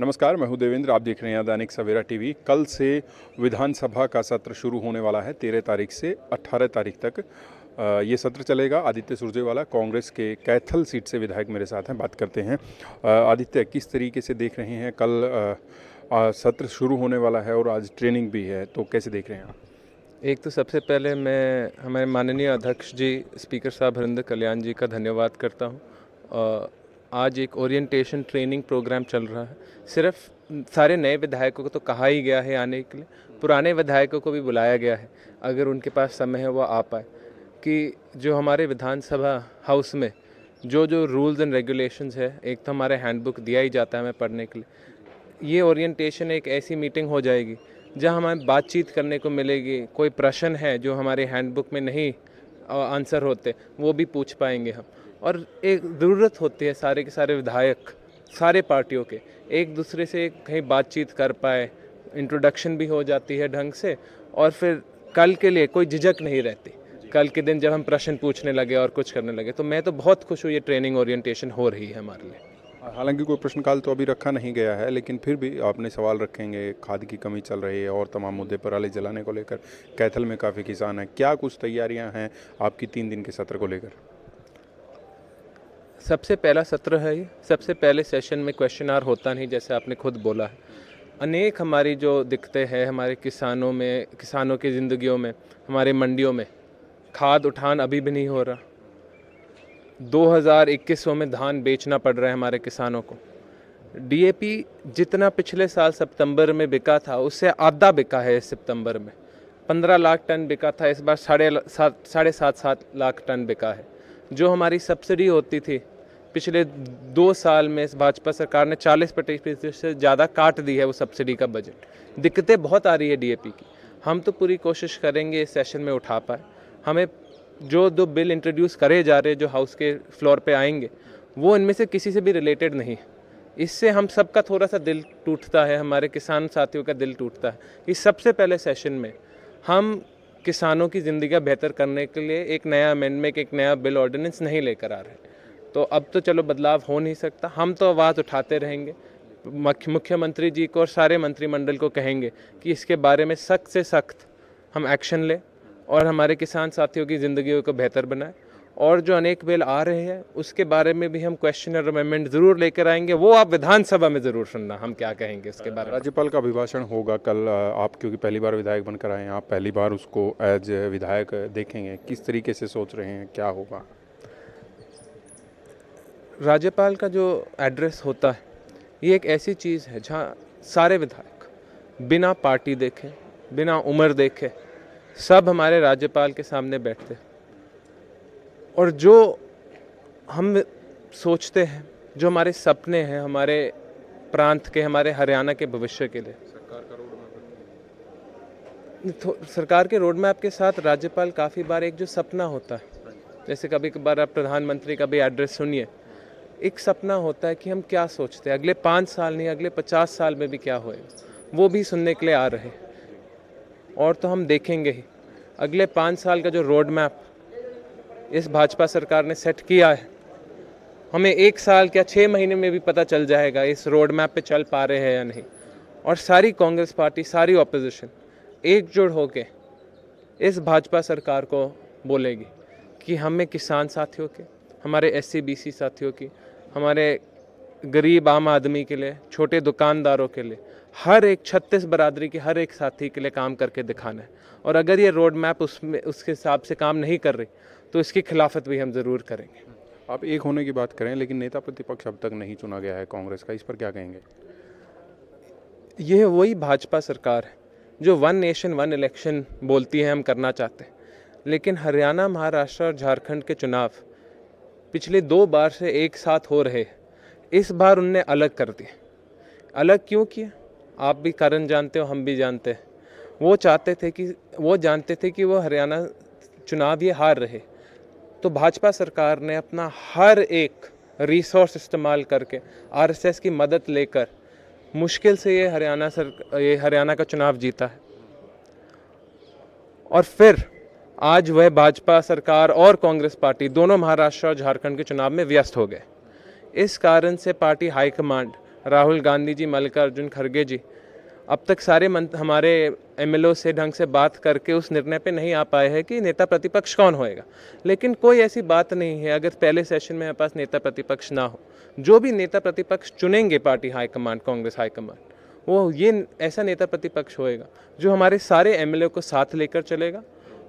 नमस्कार, मैं हूं देवेंद्र। आप देख रहे हैं दैनिक सवेरा टीवी। कल से विधानसभा का सत्र शुरू होने वाला है। 13 तारीख से 18 तारीख तक ये सत्र चलेगा। आदित्य सुरजेवाला कांग्रेस के कैथल सीट से विधायक मेरे साथ हैं, बात करते हैं। आदित्य, किस तरीके से देख रहे हैं? कल सत्र शुरू होने वाला है और आज ट्रेनिंग भी है, तो कैसे देख रहे हैं आप? एक तो सबसे पहले मैं हमारे माननीय अध्यक्ष जी स्पीकर साहब हरिंदर कल्याण जी का धन्यवाद करता हूँ। आज एक ओरिएंटेशन ट्रेनिंग प्रोग्राम चल रहा है। सिर्फ सारे नए विधायकों को तो कहा ही गया है आने के लिए, पुराने विधायकों को भी बुलाया गया है, अगर उनके पास समय है वो आ पाए, कि जो हमारे विधानसभा हाउस में जो जो रूल्स एंड रेगुलेशंस है, एक तो हमारे हैंडबुक दिया ही जाता है हमें पढ़ने के लिए। ये ओरिएंटेशन एक ऐसी मीटिंग हो जाएगी जहाँ हमें बातचीत करने को मिलेगी। कोई प्रश्न है जो हमारे हैंडबुक में नहीं आंसर होते, वो भी पूछ पाएंगे हम। और एक ज़रूरत होती है सारे के सारे विधायक, सारे पार्टियों के एक दूसरे से कहीं बातचीत कर पाए, इंट्रोडक्शन भी हो जाती है ढंग से, और फिर कल के लिए कोई झिझक नहीं रहती। कल के दिन जब हम प्रश्न पूछने लगे और कुछ करने लगे, तो मैं तो बहुत खुश हूँ ये ट्रेनिंग ओरिएंटेशन हो रही है हमारे लिए। हालांकि कोई प्रश्नकाल तो अभी रखा नहीं गया है, लेकिन फिर भी आपने सवाल रखेंगे। खाद की कमी चल रही है और तमाम मुद्दे पराली जलाने को लेकर कैथल में काफ़ी किसान हैं। क्या कुछ तैयारियां हैं आपकी 3 दिन के सत्र को लेकर? सबसे पहला सत्र है ये। सबसे पहले सेशन में क्वेश्चन आवर होता नहीं, जैसे आपने खुद बोला है। अनेक हमारी जो दिक्कतें हैं हमारे किसानों में, किसानों की ज़िंदगियों में, हमारे मंडियों में खाद उठान अभी भी नहीं हो रहा। 2021 में धान बेचना पड़ रहा है हमारे किसानों को। डीएपी जितना पिछले साल सितंबर में बिका था, उससे आधा बिका है इस सितंबर में। 15 लाख टन बिका था, इस बार 7.5 लाख टन बिका है। जो हमारी सब्सिडी होती थी पिछले 2 साल में, इस भाजपा सरकार ने 40% से ज़्यादा काट दी है वो सब्सिडी का बजट। दिक्कतें बहुत आ रही है डीएपी की। हम तो पूरी कोशिश करेंगे इस सेशन में उठा पाए। हमें जो 2 बिल इंट्रोड्यूस करे जा रहे, जो हाउस के फ्लोर पे आएंगे, वो इनमें से किसी से भी रिलेटेड नहीं। इससे हम सबका थोड़ा सा दिल टूटता है, हमारे किसान साथियों का दिल टूटता है। इस सबसे पहले सेशन में हम किसानों की ज़िंदगी बेहतर करने के लिए एक नया अमेंडमेंट, एक नया बिल ऑर्डिनेंस नहीं लेकर आ रहे। तो अब तो चलो बदलाव हो नहीं सकता, हम तो आवाज़ उठाते रहेंगे। मुख्यमंत्री जी को और सारे मंत्रिमंडल को कहेंगे कि इसके बारे में सख्त से सख्त हम एक्शन लें और हमारे किसान साथियों की ज़िंदगी को बेहतर बनाएं। और जो अनेक बिल आ रहे हैं उसके बारे में भी हम क्वेश्चन और अमेंडमेंट ज़रूर लेकर आएंगे। वो आप विधानसभा में ज़रूर सुनना हम क्या कहेंगे उसके बारे में। राज्यपाल का अभिभाषण होगा कल। आप क्योंकि पहली बार विधायक बनकर आए हैं, आप पहली बार उसको एज विधायक देखेंगे, किस तरीके से सोच रहे हैं, क्या होगा? राज्यपाल का जो एड्रेस होता है, ये एक ऐसी चीज़ है जहाँ सारे विधायक बिना पार्टी देखे, बिना उम्र देखे, सब हमारे राज्यपाल के सामने बैठते हैं और जो हम सोचते हैं, जो हमारे सपने हैं हमारे प्रांत के, हमारे हरियाणा के भविष्य के लिए, सरकार के रोड मैप के साथ राज्यपाल काफ़ी बार एक जो सपना होता है, जैसे कभी कभार आप प्रधानमंत्री का भी एड्रेस सुनिए, एक सपना होता है कि हम क्या सोचते हैं अगले 5 साल नहीं, अगले 50 साल में भी क्या होएगा, वो भी सुनने के लिए आ रहे। और तो हम देखेंगे ही अगले 5 साल का जो रोड मैप इस भाजपा सरकार ने सेट किया है, हमें 1 साल क्या 6 महीने में भी पता चल जाएगा इस रोड मैप पे चल पा रहे हैं या नहीं। और सारी कांग्रेस पार्टी, सारी ऑपोजिशन एकजुट होके इस भाजपा सरकार को बोलेगी कि हमें किसान साथियों के, हमारे SC BC साथियों की, हमारे गरीब आम आदमी के लिए, छोटे दुकानदारों के लिए, हर एक 36 बरादरी के हर एक साथी के लिए काम करके दिखाना है। और अगर ये रोड मैप उसके हिसाब से काम नहीं कर रही, तो इसकी खिलाफत भी हम ज़रूर करेंगे। आप एक होने की बात करें, लेकिन नेता प्रतिपक्ष अब तक नहीं चुना गया है कांग्रेस का, इस पर क्या कहेंगे? यह वही भाजपा सरकार है जो 1 नेशन 1 इलेक्शन बोलती है हम करना चाहते हैं, लेकिन हरियाणा, महाराष्ट्र और झारखंड के चुनाव पिछले 2 बार से एक साथ हो रहे हैं। इस बार उनने अलग कर दिया। अलग क्यों किया? आप भी कारण जानते हो, हम भी जानते हैं। वो जानते थे कि वो हरियाणा चुनाव ये हार रहे, तो भाजपा सरकार ने अपना हर एक रिसोर्स इस्तेमाल करके RSS की मदद लेकर मुश्किल से ये हरियाणा का चुनाव जीता है। और फिर आज वह भाजपा सरकार और कांग्रेस पार्टी दोनों महाराष्ट्र और झारखंड के चुनाव में व्यस्त हो गए। इस कारण से पार्टी हाईकमांड राहुल गांधी जी, मल्लिकार्जुन खड़गे जी अब तक सारे हमारे एमएलओ से ढंग से बात करके उस निर्णय पे नहीं आ पाए हैं कि नेता प्रतिपक्ष कौन होएगा। लेकिन कोई ऐसी बात नहीं है, अगर पहले सेशन में हमारे पास नेता प्रतिपक्ष ना हो, जो भी नेता प्रतिपक्ष चुनेंगे पार्टी हाईकमान, कांग्रेस हाईकमान, वो ये ऐसा नेता प्रतिपक्ष होएगा जो हमारे सारे एमएलए को साथ लेकर चलेगा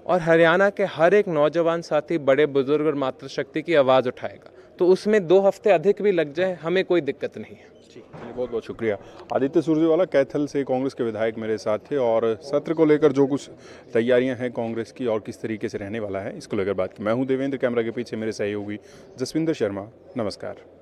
और हरियाणा के हर एक नौजवान साथी, बड़े बुजुर्ग और मातृशक्ति की आवाज़ उठाएगा। तो उसमें 2 हफ्ते अधिक भी लग जाए, हमें कोई दिक्कत नहीं है। चलिए, बहुत बहुत शुक्रिया। आदित्य सुरजेवाला कैथल से कांग्रेस के विधायक मेरे साथ थे और सत्र को लेकर जो कुछ तैयारियां हैं कांग्रेस की और किस तरीके से रहने वाला है, इसको लेकर बात की। मैं हूं देवेंद्र, कैमरा के पीछे मेरे सहयोगी जसविंदर शर्मा। नमस्कार।